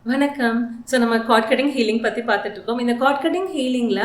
வணக்கம். ஸோ நம்ம card cutting healing பற்றி பார்த்துட்டு இருக்கோம். இந்த கார்ட் கட்டிங் ஹீலிங்கில்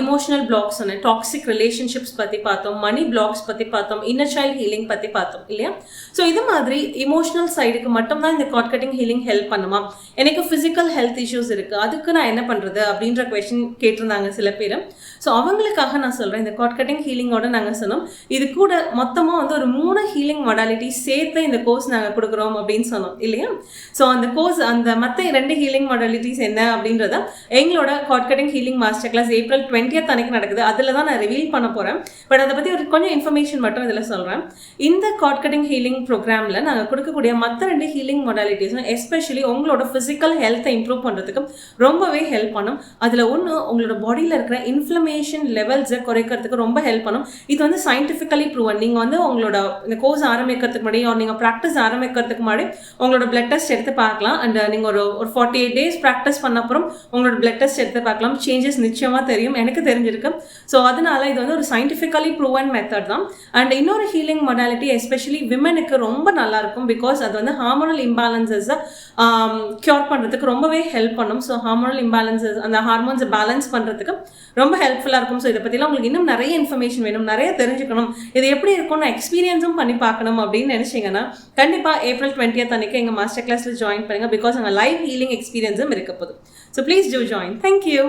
இமோஷனல் பிளாக்ஸ் சொன்னேன், டாக்ஸிக் ரிலேஷன்ஷிப்ஸ் பற்றி பார்த்தோம், மணி பிளாக்ஸ் பற்றி பார்த்தோம், இன்னர் சைல்ட் ஹீலிங் பற்றி பார்த்தோம் இல்லையா? ஸோ இது மாதிரி இமோஷனல் சைடுக்கு மட்டும்தான் இந்த கார்ட் கட்டிங் ஹீலிங் ஹெல்ப் பண்ணுமா? எனக்கு ஃபிசிக்கல் ஹெல்த் இஷ்யூஸ் இருக்குது, அதுக்கு நான் என்ன பண்ணுறது அப்படின்ற கொஸ்டின் கேட்டிருந்தாங்க சில பேர். ஸோ அவங்களுக்காக நான் சொல்கிறேன், இந்த கார்ட் கட்டிங் ஹீலிங்கோட நாங்கள் சொன்னோம் இது கூட மொத்தமாக வந்து ஒரு 3 ஹீலிங் மொடாலிட்டி சேர்த்து இந்த கோர்ஸ் நாங்கள் கொடுக்குறோம் அப்படின்னு சொன்னோம் இல்லையா? ஸோ அந்த கோர்ஸ் அந்த மற்ற 2 ஹீலிங் மாடலிட்டிஸ் என்ன அப்படின்றத எங்களோட cord cutting healing master class April 20th அன்னைக்கு நடக்குது. அதில் தான் நான் ரிவீல் பண்ண போகிறேன். பட் அதை பற்றி ஒரு கொஞ்சம் இன்ஃபர்மேஷன் மட்டும் இதில் சொல்கிறேன். இந்த கார்ட் கட்டிங் ஹீலிங் ப்ரோக்ராமில் நாங்கள் கொடுக்கக்கூடிய மற்ற 2 ஹீலிங் மாடலிட்டிஸும் எஸ்பெஷலி உங்களோட ஃபிசிக்கல் ஹெல்த்தை இம்ப்ரூவ் பண்ணுறதுக்கு ரொம்பவே ஹெல்ப் பண்ணும். அதில் ஒன்று, உங்களோட பாடியில் இருக்கிற இன்ஃப்ளமேஷன் லெவல்ஸை குறைக்கிறதுக்கு ரொம்ப ஹெல்ப் பண்ணும். இது வந்து சயின்டிஃபிக்கலி ப்ரூவன். நீங்கள் வந்து உங்களோட இந்த கோர்ஸ் ஆரம்பிக்கிறதுக்கு முன்னாடி நீங்கள் ப்ராக்டிஸ் ஆரம்பிக்கிறதுக்கு முன்னாடி உங்களோட பிளட் டெஸ்ட் எடுத்து பார்க்கலாம். அண்ட் நீங்கள் ஒரு 48 days ப்ராக்டிஸ் பண்ண அப்புறம் உங்களோட பிளட் டெஸ்ட் எடுத்து பார்க்கலாம். சேஞ்சஸ் நிச்சயமாக தெரியும், எனக்கு தெரிஞ்சிருக்கு. ஸோ அதனால இது வந்து ஒரு சயின்டிஃபிக்கலி ப்ரூவன் மெத்தட் தான். அண்ட் இன்னொரு ஹீலிங் மொடாலிட்டி எஸ்பெஷலி விமனுக்கு ரொம்ப நல்லா இருக்கும். பிகாஸ் அது வந்து ஹார்மோனல் இம்பேலன்சஸை க்யூர் பண்ணுறதுக்கு ரொம்பவே ஹெல்ப் பண்ணும். ஸோ ஹார்மோனல் இம்பேலன்சஸ், அந்த ஹார்மோன்ஸை பேலன்ஸ் பண்ணுறதுக்கு ரொம்ப ஹெல்ப்ஃபுல்லாக இருக்கும். ஸோ இதை பற்றிலாம் உங்களுக்கு இன்னும் நிறைய இன்ஃபர்மேஷன் வேணும், நிறைய தெரிஞ்சுக்கணும், இது எப்படி இருக்கும்னு எக்ஸ்பீரியன்ஸும் பண்ணி பார்க்கணும் அப்படின்னு நினச்சிங்கன்னா கண்டிப்பாக April 20th அன்னைக்கு எங்கள் மாஸ்டர் கிளாஸில் ஜாயின் பண்ணுங்கள். பிகாஸ் அங்கே லைவ் ஹீலிங் எக்ஸ்பீரியன்ஸும் இருக்க போகுது. So please do join. Thank you.